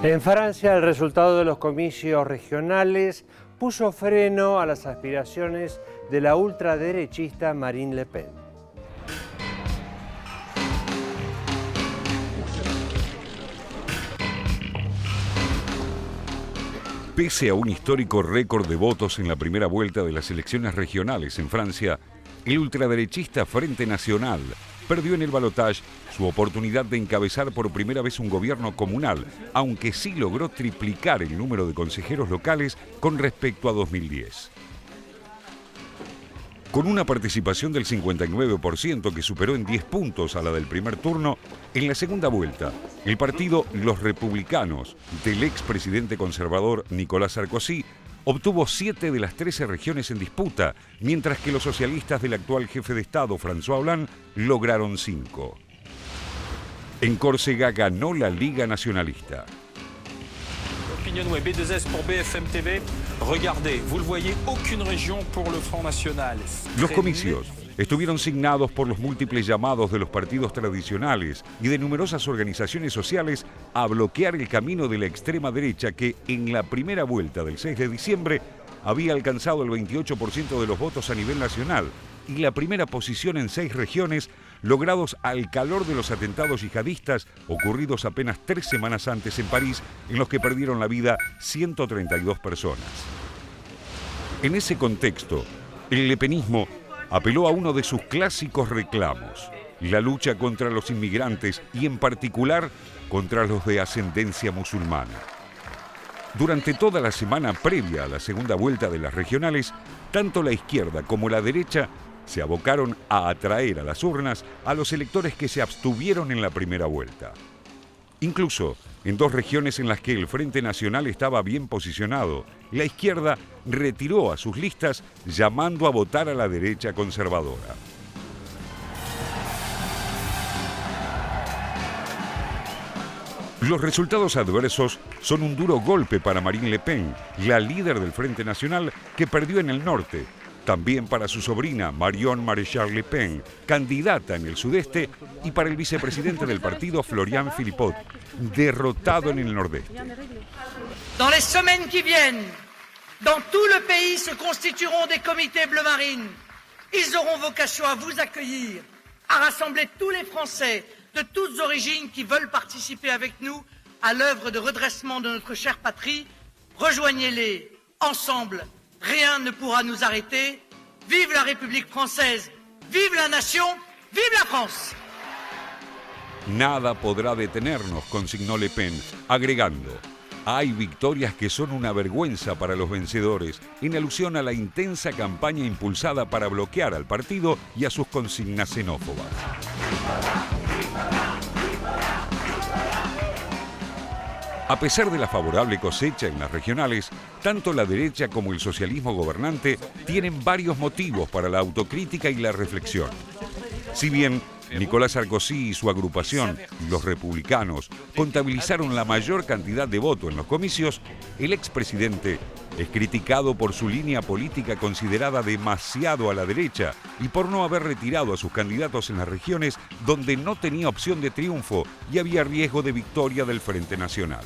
En Francia, el resultado de los comicios regionales puso freno a las aspiraciones de la ultraderechista Marine Le Pen. Pese a un histórico récord de votos en la primera vuelta de las elecciones regionales en Francia, el ultraderechista Frente Nacional perdió en el balotaje su oportunidad de encabezar por primera vez un gobierno comunal, aunque sí logró triplicar el número de consejeros locales con respecto a 2010. Con una participación del 59% que superó en 10 puntos a la del primer turno, en la segunda vuelta, el partido Los Republicanos del expresidente conservador Nicolas Sarkozy obtuvo 7 de las 13 regiones en disputa, mientras que los socialistas del actual jefe de Estado, François Hollande, lograron 5. En Córcega ganó la Liga Nacionalista. Opinion Web B2S pour BFM TV. Regardez, vous le voyez, aucune région pour le Front National. Los comicios estuvieron signados por los múltiples llamados de los partidos tradicionales y de numerosas organizaciones sociales a bloquear el camino de la extrema derecha que, en la primera vuelta del 6 de diciembre, había alcanzado el 28% de los votos a nivel nacional y la primera posición en 6 regiones, logrados al calor de los atentados yihadistas ocurridos apenas 3 semanas antes en París, en los que perdieron la vida 132 personas. En ese contexto, el lepenismo apeló a uno de sus clásicos reclamos, la lucha contra los inmigrantes y en particular contra los de ascendencia musulmana. Durante toda la semana previa a la segunda vuelta de las regionales, tanto la izquierda como la derecha se abocaron a atraer a las urnas a los electores que se abstuvieron en la primera vuelta. Incluso en 2 regiones en las que el Frente Nacional estaba bien posicionado, la izquierda retiró a sus listas llamando a votar a la derecha conservadora. Los resultados adversos son un duro golpe para Marine Le Pen, la líder del Frente Nacional, que perdió en el norte. También para su sobrina Marion Maréchal Le Pen, candidata en el sudeste, y para el vicepresidente del partido Florian Philippot, derrotado en el nordeste. Dans les semaines qui viennent, dans tout le pays se constitueront des comités bleu marine. Ils auront vocation à vous accueillir, à rassembler tous les Français de toutes origines qui veulent participer avec nous à l'œuvre de redressement de notre chère patrie. Rejoignez-les ensemble. Rien ne pourra nous arrêter. Vive la République française, vive la nation, vive la France. Nada podrá detenernos, consignó Le Pen, agregando: hay victorias que son una vergüenza para los vencedores, en alusión a la intensa campaña impulsada para bloquear al partido y a sus consignas xenófobas. A pesar de la favorable cosecha en las regionales, tanto la derecha como el socialismo gobernante tienen varios motivos para la autocrítica y la reflexión. Si bien Nicolas Sarkozy y su agrupación, los republicanos, contabilizaron la mayor cantidad de votos en los comicios, el expresidente es criticado por su línea política considerada demasiado a la derecha y por no haber retirado a sus candidatos en las regiones donde no tenía opción de triunfo y había riesgo de victoria del Frente Nacional.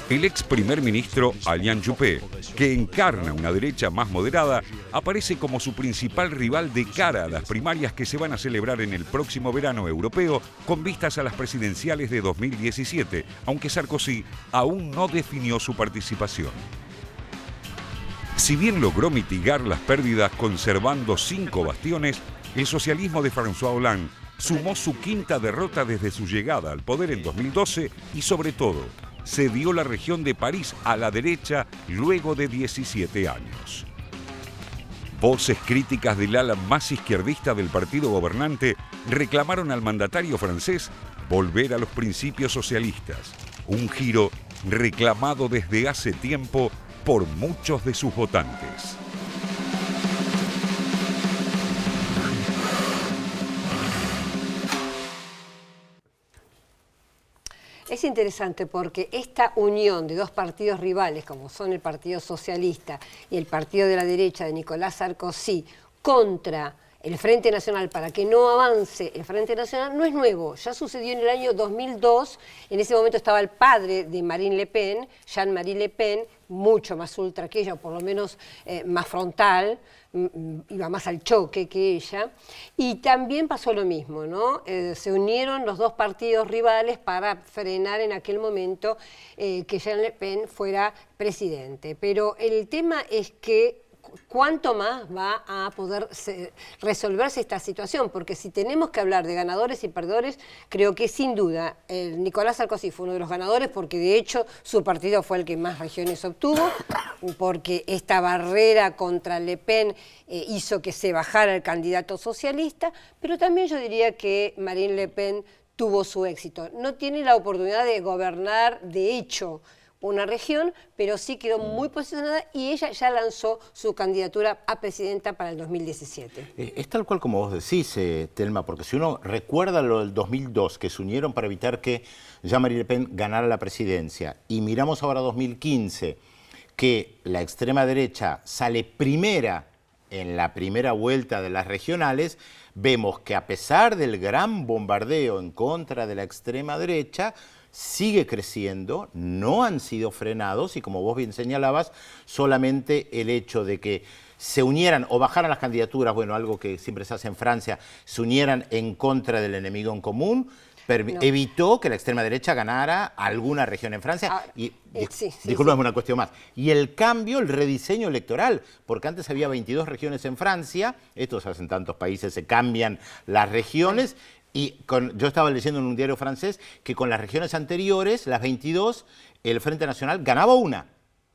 El ex primer ministro Alain Juppé, que encarna una derecha más moderada, aparece como su principal rival de cara a las primarias que se van a celebrar en el próximo verano europeo con vistas a las presidenciales de 2017, aunque Sarkozy aún no definió su participación. Si bien logró mitigar las pérdidas conservando 5 bastiones, el socialismo de François Hollande sumó su 5ª derrota desde su llegada al poder en 2012 y, sobre todo, cedió la región de París a la derecha luego de 17 años. Voces críticas del ala más izquierdista del partido gobernante reclamaron al mandatario francés volver a los principios socialistas, un giro reclamado desde hace tiempo por muchos de sus votantes. Es interesante porque esta unión de 2 partidos rivales, como son el Partido Socialista y el Partido de la Derecha de Nicolas Sarkozy, contra el Frente Nacional para que no avance el Frente Nacional no es nuevo, ya sucedió en el año 2002, en ese momento estaba el padre de Marine Le Pen, Jean-Marie Le Pen, mucho más ultra que ella, o por lo menos más frontal, iba más al choque que ella, y también pasó lo mismo, ¿no? Se unieron los dos partidos rivales para frenar en aquel momento que Jean Le Pen fuera presidente, pero el tema es que ¿cuánto más va a poder resolverse esta situación? Porque si tenemos que hablar de ganadores y perdedores, creo que sin duda Nicolás Sarkozy fue uno de los ganadores porque de hecho su partido fue el que más regiones obtuvo, porque esta barrera contra Le Pen hizo que se bajara el candidato socialista, pero también yo diría que Marine Le Pen tuvo su éxito. No tiene la oportunidad de gobernar de hecho una región, pero sí quedó muy posicionada y ella ya lanzó su candidatura a presidenta para el 2017. Es tal cual como vos decís, Telma, porque si uno recuerda lo del 2002, que se unieron para evitar que Jean-Marie Le Pen ganara la presidencia, y miramos ahora 2015, que la extrema derecha sale primera en la primera vuelta de las regionales, vemos que a pesar del gran bombardeo en contra de la extrema derecha, sigue creciendo, no han sido frenados y como vos bien señalabas, solamente el hecho de que se unieran o bajaran las candidaturas, bueno, algo que siempre se hace en Francia, se unieran en contra del enemigo en común, evitó que la extrema derecha ganara alguna región en Francia. Disculpame, una cuestión más. Y el cambio, el rediseño electoral, porque antes había 22 regiones en Francia, esto se hace en tantos países, se cambian las regiones. Y yo estaba leyendo en un diario francés que con las regiones anteriores, las 22, el Frente Nacional ganaba una.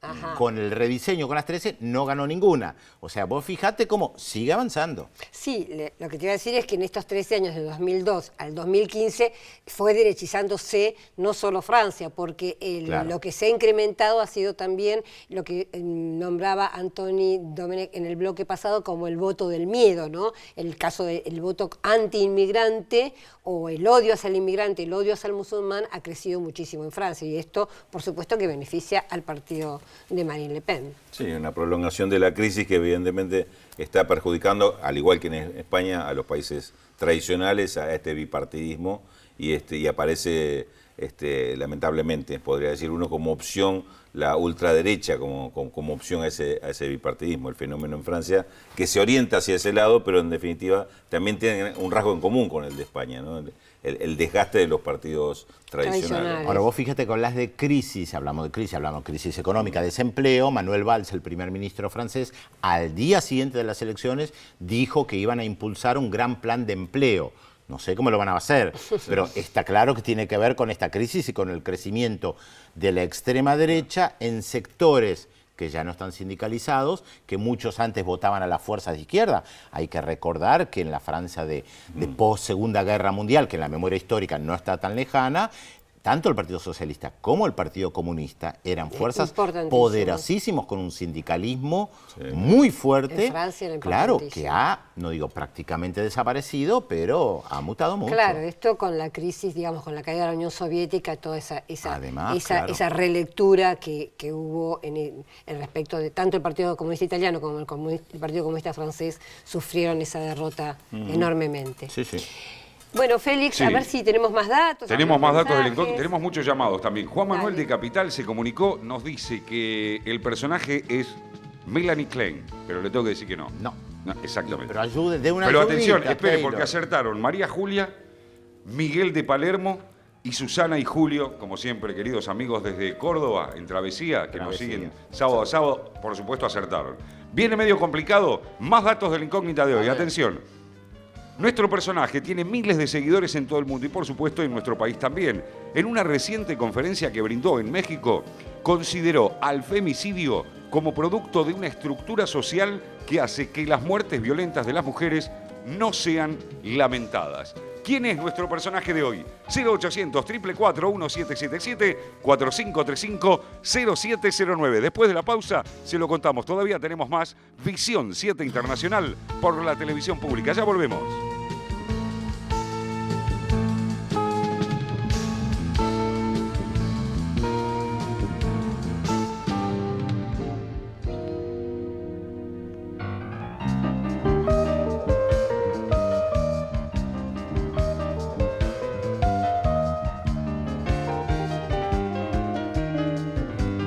Ajá. Con el rediseño, con las 13, no ganó ninguna. O sea, vos fijate cómo sigue avanzando. Sí, lo que te iba a decir es que en estos 13 años, de 2002 al 2015, fue derechizándose no solo Francia, porque lo que se ha incrementado ha sido también lo que nombraba Anthony Domenech en el bloque pasado como el voto del miedo, ¿no? El caso del voto anti-inmigrante o el odio hacia el inmigrante, el odio hacia el musulmán ha crecido muchísimo en Francia y esto, por supuesto, que beneficia al partido de Marine Le Pen. Sí, una prolongación de la crisis que evidentemente está perjudicando, al igual que en España, a los países tradicionales, a este bipartidismo y aparece lamentablemente, podría decir uno, como opción la ultraderecha, como opción a ese bipartidismo, el fenómeno en Francia, que se orienta hacia ese lado, pero en definitiva también tiene un rasgo en común con el de España, ¿no? El desgaste de los partidos tradicionales. Ahora vos fíjate, con las de crisis, hablamos de crisis económica, desempleo. Manuel Valls, el primer ministro francés, al día siguiente de las elecciones dijo que iban a impulsar un gran plan de empleo. No sé cómo lo van a hacer, pero está claro que tiene que ver con esta crisis y con el crecimiento de la extrema derecha en sectores que ya no están sindicalizados, que muchos antes votaban a las fuerzas de izquierda. Hay que recordar que en la Francia de post-Segunda Guerra Mundial, que en la memoria histórica no está tan lejana, tanto el Partido Socialista como el Partido Comunista eran fuerzas poderosísimos con un sindicalismo muy fuerte. En Francia, claro, que no digo prácticamente desaparecido, pero ha mutado mucho. Claro, esto con la crisis, digamos, con la caída de la Unión Soviética, toda esa relectura que hubo en respecto de tanto el Partido Comunista Italiano como el Partido Comunista Francés sufrieron esa derrota enormemente. Sí, sí. Bueno, Félix, a ver si tenemos más datos. Tenemos más datos del incógnito, tenemos muchos llamados también. Juan Manuel de Capital se comunicó, nos dice que el personaje es Melanie Klein, pero le tengo que decir que no. No, exactamente. Pero ayude, de una Pero atención, espere, porque acertaron María Julia, Miguel de Palermo y Susana y Julio, como siempre, queridos amigos desde Córdoba, en Travesía, que nos siguen sábado a sábado, por supuesto acertaron. Viene medio complicado, más datos de la incógnita de hoy, atención. Nuestro personaje tiene miles de seguidores en todo el mundo y por supuesto en nuestro país también. En una reciente conferencia que brindó en México, consideró al femicidio como producto de una estructura social que hace que las muertes violentas de las mujeres no sean lamentadas. ¿Quién es nuestro personaje de hoy? 0800-444-1777, 4535-0709. Después de la pausa se lo contamos. Todavía tenemos más Visión 7 Internacional por la televisión pública. Ya volvemos.